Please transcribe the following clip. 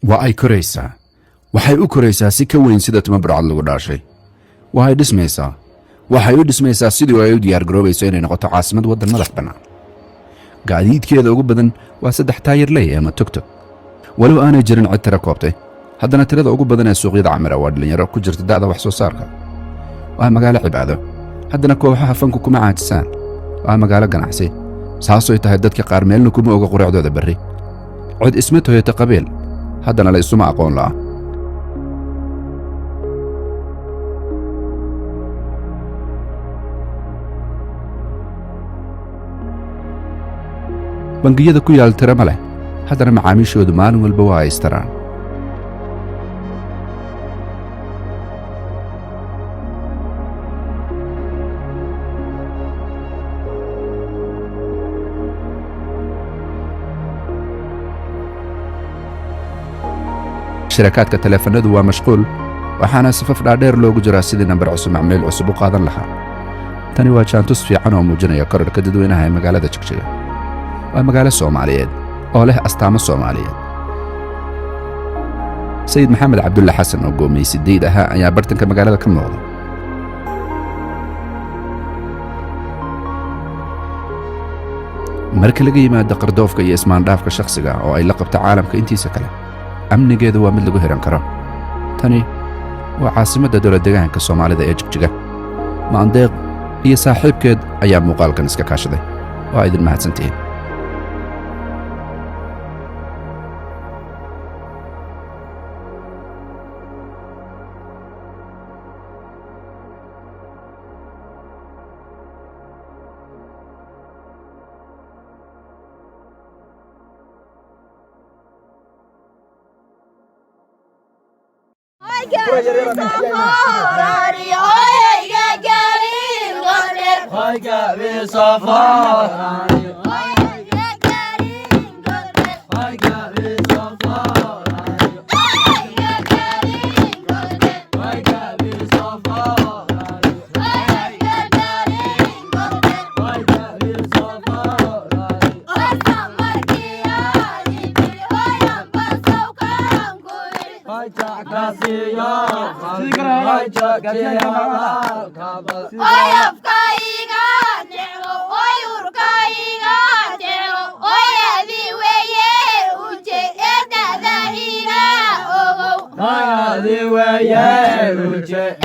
وأي كوريسا waxay u koraysaa si ka weyn sida timo burcad lagu dhaashay waxay dhismaysaa sidii ay u diyaar garoobayso inay noqoto caasimad waddan madax bannaan gaadiidkeeda ugu badan waa 3 taayirley ama tugtug walow aanay jirin cid tira koobtay haddana tirada ugu badan ee suuqyada camira waa dhalinyaro ku jirta da'da wax soo saarka waa magaalo cibaado haddana kooxaha fanku kuma caajisaan waa magaalo ganacsi saasoo tahay dadka qaar meelna kuma oga quraacdooda berri cid isma tooyata qabiil haddana la isuma aqoon la'a bangiyada ku yaal tira ma leh haddana macaamiishoodu maalin walba waa ay istaraan shirkadka taleefanadu waa mashquul waxaana safaf dhaadheer loogu jiraa sidii nambar cusub macmiil cusub u qaadan lahaa tani waa jaantus fiican oo muujinaya kororka dadweynaha ee magaalada Jigjiga waa magaalo Soomaaliyeed oo leh astaamo Soomaaliyeed Sayid Maxamed Cabdulla Xasan oo go'aamiyay ahaa ayaa bartanka magaalada ka muuqda marka laga yimaado qardoofka iyo ismaandhaafka shakhsiga oo ay la qabto caalamka intiisa kale amnigeedu waa mid lagu xiran karo tani waa caasimadda dowlad deegaanka Soomaalida ee Jigjiga maandeeq iyo saaxiibkeed ayaa muuqaalkan iska kaashaday waa idin mahadsantihiin Hadi ve yer uçe